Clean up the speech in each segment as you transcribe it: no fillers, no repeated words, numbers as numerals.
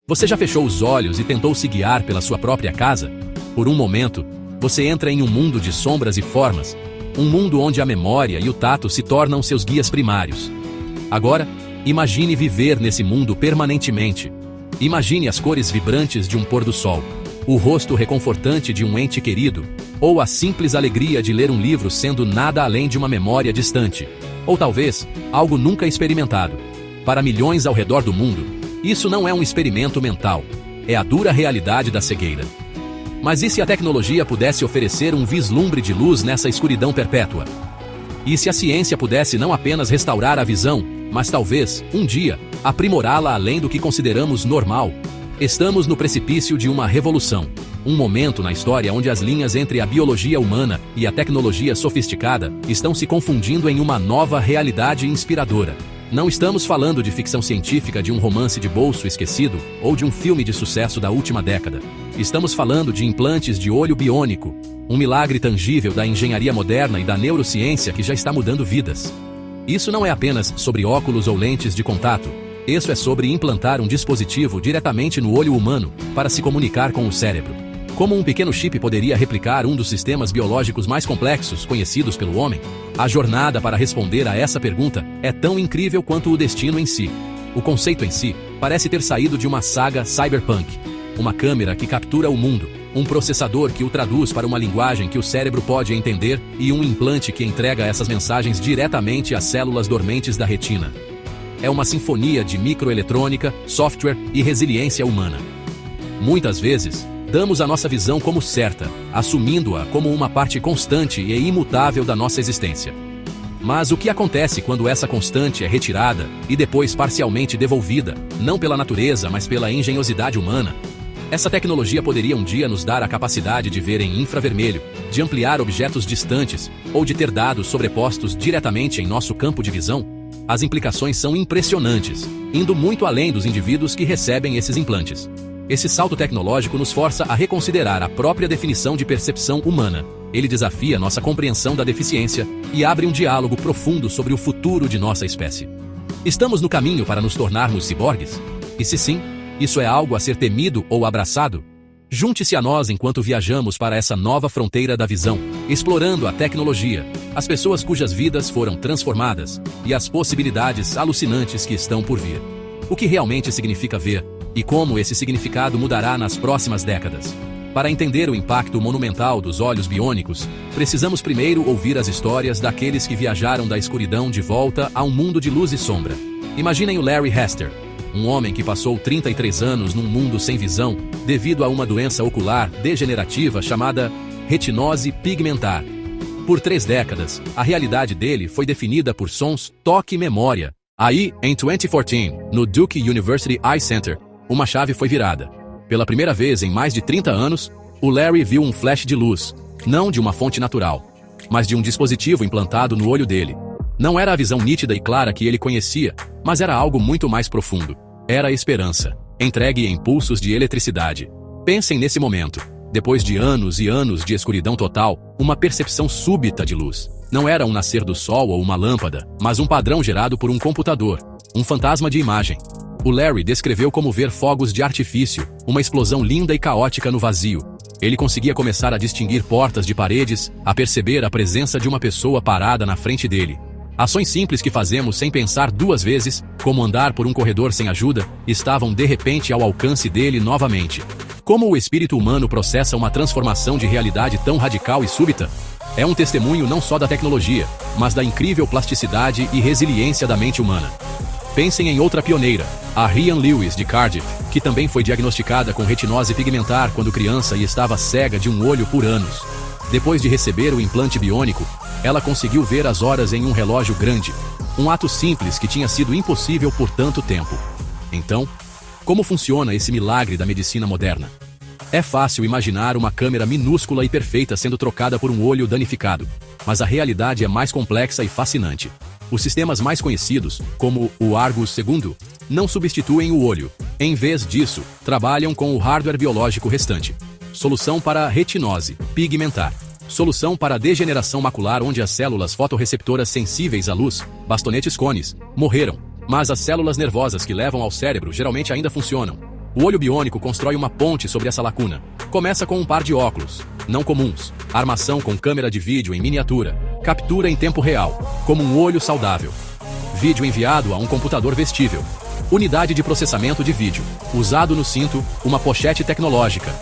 Você já fechou os olhos e tentou se guiar pela sua própria casa? Por um momento, você entra em um mundo de sombras e formas, um mundo onde a memória e o tato se tornam seus guias primários. Agora, imagine viver nesse mundo permanentemente. Imagine as cores vibrantes de um pôr do sol, o rosto reconfortante de um ente querido, ou a simples alegria de ler um livro sendo nada além de uma memória distante. Ou talvez, algo nunca experimentado. Para milhões ao redor do mundo, isso não é um experimento mental, é a dura realidade da cegueira. Mas e se a tecnologia pudesse oferecer um vislumbre de luz nessa escuridão perpétua? E se a ciência pudesse não apenas restaurar a visão, mas talvez, um dia, aprimorá-la além do que consideramos normal? Estamos no precipício de uma revolução, um momento na história onde as linhas entre a biologia humana e a tecnologia sofisticada estão se confundindo em uma nova realidade inspiradora. Não estamos falando de ficção científica de um romance de bolso esquecido ou de um filme de sucesso da última década. Estamos falando de implantes de olho biônico, um milagre tangível da engenharia moderna e da neurociência que já está mudando vidas. Isso não é apenas sobre óculos ou lentes de contato. Isso é sobre implantar um dispositivo diretamente no olho humano para se comunicar com o cérebro. Como um pequeno chip poderia replicar um dos sistemas biológicos mais complexos conhecidos pelo homem? A jornada para responder a essa pergunta é tão incrível quanto o destino em si. O conceito em si parece ter saído de uma saga cyberpunk. Uma câmera que captura o mundo, um processador que o traduz para uma linguagem que o cérebro pode entender e um implante que entrega essas mensagens diretamente às células dormentes da retina. É uma sinfonia de microeletrônica, software e resiliência humana. Muitas vezes, damos a nossa visão como certa, assumindo-a como uma parte constante e imutável da nossa existência. Mas o que acontece quando essa constante é retirada e depois parcialmente devolvida, não pela natureza, mas pela engenhosidade humana? Essa tecnologia poderia um dia nos dar a capacidade de ver em infravermelho, de ampliar objetos distantes ou de ter dados sobrepostos diretamente em nosso campo de visão? As implicações são impressionantes, indo muito além dos indivíduos que recebem esses implantes. Esse salto tecnológico nos força a reconsiderar a própria definição de percepção humana. Ele desafia nossa compreensão da deficiência e abre um diálogo profundo sobre o futuro de nossa espécie. Estamos no caminho para nos tornarmos ciborgues? E se sim, isso é algo a ser temido ou abraçado? Junte-se a nós enquanto viajamos para essa nova fronteira da visão, explorando a tecnologia, as pessoas cujas vidas foram transformadas e as possibilidades alucinantes que estão por vir. O que realmente significa ver? E como esse significado mudará nas próximas décadas? Para entender o impacto monumental dos olhos biônicos, precisamos primeiro ouvir as histórias daqueles que viajaram da escuridão de volta a um mundo de luz e sombra. Imaginem o Larry Hester, um homem que passou 33 anos num mundo sem visão devido a uma doença ocular degenerativa chamada retinose pigmentar. Por 3 décadas, a realidade dele foi definida por sons, toque e memória. Aí, em 2014, no Duke University Eye Center, uma chave foi virada. Pela primeira vez em mais de 30 anos, o Larry viu um flash de luz, não de uma fonte natural, mas de um dispositivo implantado no olho dele. Não era a visão nítida e clara que ele conhecia, mas era algo muito mais profundo. Era a esperança, entregue em pulsos de eletricidade. Pensem nesse momento. Depois de anos e anos de escuridão total, uma percepção súbita de luz. Não era um nascer do sol ou uma lâmpada, mas um padrão gerado por um computador, um fantasma de imagem. O Larry descreveu como ver fogos de artifício, uma explosão linda e caótica no vazio. Ele conseguia começar a distinguir portas de paredes, a perceber a presença de uma pessoa parada na frente dele. Ações simples que fazemos sem pensar 2 vezes, como andar por um corredor sem ajuda, estavam de repente ao alcance dele novamente. Como o espírito humano processa uma transformação de realidade tão radical e súbita? É um testemunho não só da tecnologia, mas da incrível plasticidade e resiliência da mente humana. Pensem em outra pioneira, a Rhian Lewis de Cardiff, que também foi diagnosticada com retinose pigmentar quando criança e estava cega de um olho por anos. Depois de receber o implante biônico, ela conseguiu ver as horas em um relógio grande, um ato simples que tinha sido impossível por tanto tempo. Então, como funciona esse milagre da medicina moderna? É fácil imaginar uma câmera minúscula e perfeita sendo trocada por um olho danificado, mas a realidade é mais complexa e fascinante. Os sistemas mais conhecidos, como o Argus II, não substituem o olho. Em vez disso, trabalham com o hardware biológico restante. Solução para a retinose pigmentar. Solução para a degeneração macular, onde as células fotorreceptoras sensíveis à luz, bastonetes cones, morreram, mas as células nervosas que levam ao cérebro geralmente ainda funcionam. O olho biônico constrói uma ponte sobre essa lacuna. Começa com um par de óculos, não comuns, armação com câmera de vídeo em miniatura, captura em tempo real, como um olho saudável. Vídeo enviado a um computador vestível. Unidade de processamento de vídeo. Usado no cinto, uma pochete tecnológica.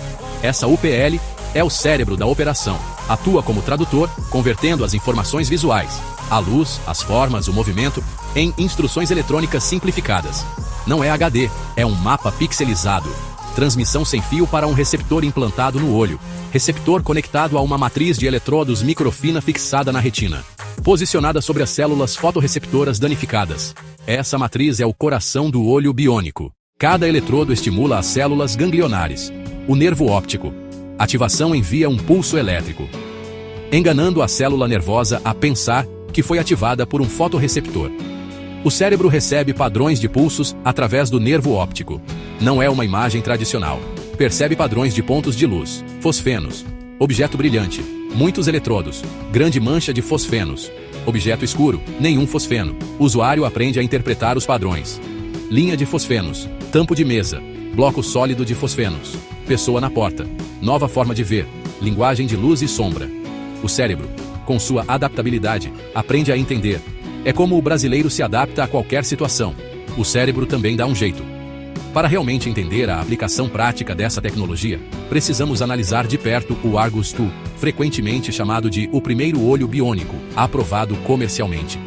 Essa UPL é o cérebro da operação. Atua como tradutor, convertendo as informações visuais, a luz, as formas, o movimento, em instruções eletrônicas simplificadas. Não é HD, é um mapa pixelizado. Transmissão sem fio para um receptor implantado no olho. Receptor conectado a uma matriz de eletrodos microfina fixada na retina, posicionada sobre as células fotorreceptoras danificadas. Essa matriz é o coração do olho biônico. Cada eletrodo estimula as células ganglionares. O nervo óptico. Ativação envia um pulso elétrico, enganando a célula nervosa a pensar que foi ativada por um fotorreceptor. O cérebro recebe padrões de pulsos através do nervo óptico. Não é uma imagem tradicional. Percebe padrões de pontos de luz, fosfenos, objeto brilhante, muitos eletrodos, grande mancha de fosfenos, objeto escuro, nenhum fosfeno. O usuário aprende a interpretar os padrões. Linha de fosfenos, tampo de mesa, bloco sólido de fosfenos, pessoa na porta, nova forma de ver, linguagem de luz e sombra. O cérebro, com sua adaptabilidade, aprende a entender. É como o brasileiro se adapta a qualquer situação. O cérebro também dá um jeito. Para realmente entender a aplicação prática dessa tecnologia, precisamos analisar de perto o Argus II, frequentemente chamado de o primeiro olho biônico, aprovado comercialmente.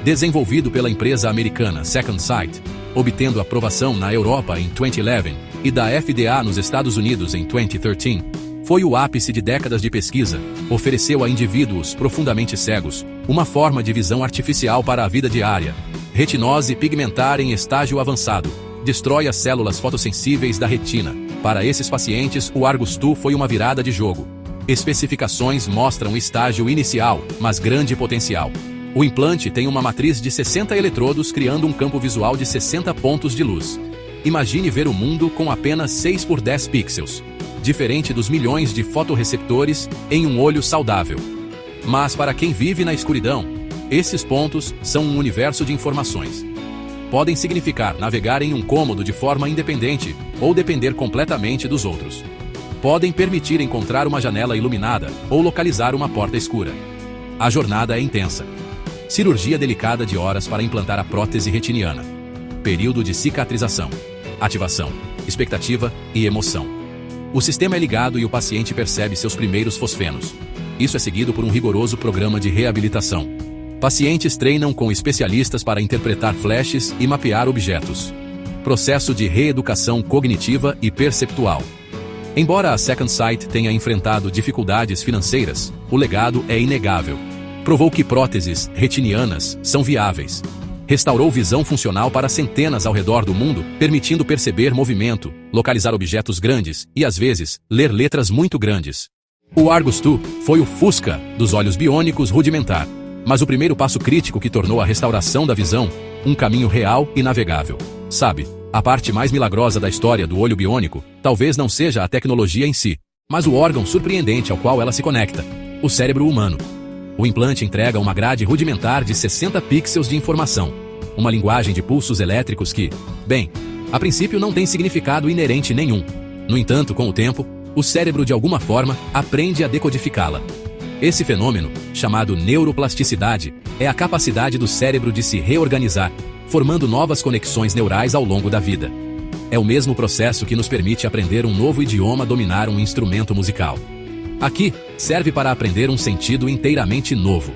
Desenvolvido pela empresa americana Second Sight, obtendo aprovação na Europa em 2011 e da FDA nos Estados Unidos em 2013, foi o ápice de décadas de pesquisa. Ofereceu a indivíduos profundamente cegos uma forma de visão artificial para a vida diária. Retinose pigmentar em estágio avançado. Destrói as células fotossensíveis da retina. Para esses pacientes, o Argus II foi uma virada de jogo. Especificações mostram estágio inicial, mas grande potencial. O implante tem uma matriz de 60 eletrodos criando um campo visual de 60 pontos de luz. Imagine ver o mundo com apenas 6 por 10 pixels. Diferente dos milhões de fotorreceptores em um olho saudável. Mas para quem vive na escuridão, esses pontos são um universo de informações. Podem significar navegar em um cômodo de forma independente ou depender completamente dos outros. Podem permitir encontrar uma janela iluminada ou localizar uma porta escura. A jornada é intensa. Cirurgia delicada de horas para implantar a prótese retiniana. Período de cicatrização. Ativação, expectativa e emoção. O sistema é ligado e o paciente percebe seus primeiros fosfenos. Isso é seguido por um rigoroso programa de reabilitação. Pacientes treinam com especialistas para interpretar flashes e mapear objetos. Processo de reeducação cognitiva e perceptual. Embora a Second Sight tenha enfrentado dificuldades financeiras, o legado é inegável. Provou que próteses retinianas são viáveis. Restaurou visão funcional para centenas ao redor do mundo, permitindo perceber movimento, localizar objetos grandes e, às vezes, ler letras muito grandes. O Argus II foi o Fusca dos olhos biônicos rudimentar, mas o primeiro passo crítico que tornou a restauração da visão um caminho real e navegável. Sabe, a parte mais milagrosa da história do olho biônico talvez não seja a tecnologia em si, mas o órgão surpreendente ao qual ela se conecta, o cérebro humano. O implante entrega uma grade rudimentar de 60 pixels de informação, uma linguagem de pulsos elétricos que, bem, a princípio não tem significado inerente nenhum. No entanto, com o tempo, o cérebro de alguma forma aprende a decodificá-la. Esse fenômeno, chamado neuroplasticidade, é a capacidade do cérebro de se reorganizar, formando novas conexões neurais ao longo da vida. É o mesmo processo que nos permite aprender um novo idioma, dominar um instrumento musical. Aqui, serve para aprender um sentido inteiramente novo.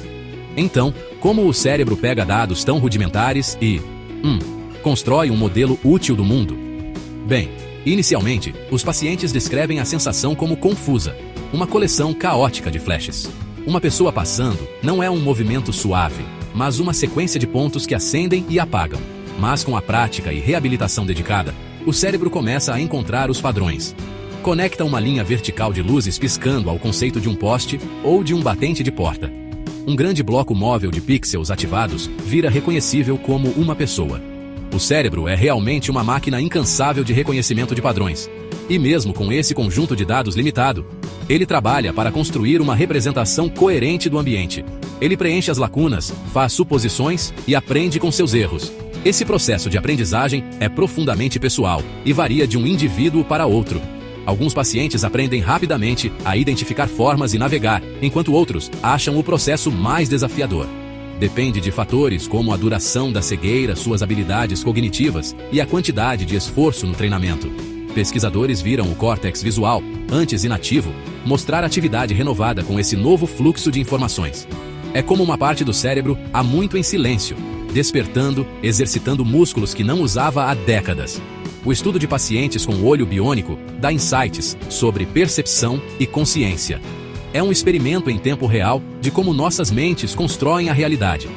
Então, como o cérebro pega dados tão rudimentares e constrói um modelo útil do mundo? Bem, inicialmente, os pacientes descrevem a sensação como confusa, uma coleção caótica de flashes. Uma pessoa passando não é um movimento suave, mas uma sequência de pontos que acendem e apagam. Mas com a prática e reabilitação dedicada, o cérebro começa a encontrar os padrões. Conecta uma linha vertical de luzes piscando ao conceito de um poste ou de um batente de porta. Um grande bloco móvel de pixels ativados vira reconhecível como uma pessoa. O cérebro é realmente uma máquina incansável de reconhecimento de padrões. E mesmo com esse conjunto de dados limitado, ele trabalha para construir uma representação coerente do ambiente. Ele preenche as lacunas, faz suposições e aprende com seus erros. Esse processo de aprendizagem é profundamente pessoal e varia de um indivíduo para outro. Alguns pacientes aprendem rapidamente a identificar formas e navegar, enquanto outros acham o processo mais desafiador. Depende de fatores como a duração da cegueira, suas habilidades cognitivas e a quantidade de esforço no treinamento. Pesquisadores viram o córtex visual, antes inativo, mostrar atividade renovada com esse novo fluxo de informações. É como uma parte do cérebro há muito em silêncio, despertando, exercitando músculos que não usava há décadas. O estudo de pacientes com olho biônico dá insights sobre percepção e consciência. É um experimento em tempo real de como nossas mentes constroem a realidade.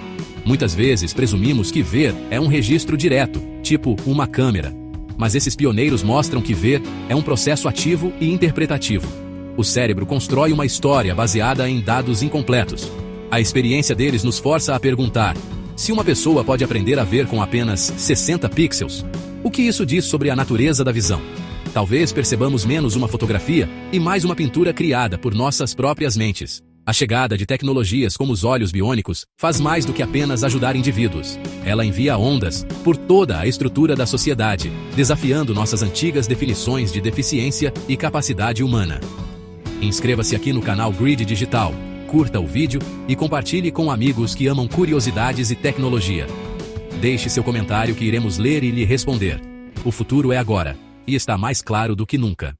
Muitas vezes presumimos que ver é um registro direto, tipo uma câmera. Mas esses pioneiros mostram que ver é um processo ativo e interpretativo. O cérebro constrói uma história baseada em dados incompletos. A experiência deles nos força a perguntar: se uma pessoa pode aprender a ver com apenas 60 pixels, o que isso diz sobre a natureza da visão? Talvez percebamos menos uma fotografia e mais uma pintura criada por nossas próprias mentes. A chegada de tecnologias como os olhos biônicos faz mais do que apenas ajudar indivíduos. Ela envia ondas por toda a estrutura da sociedade, desafiando nossas antigas definições de deficiência e capacidade humana. Inscreva-se aqui no canal Grid Digital, curta o vídeo e compartilhe com amigos que amam curiosidades e tecnologia. Deixe seu comentário que iremos ler e lhe responder. O futuro é agora, e está mais claro do que nunca.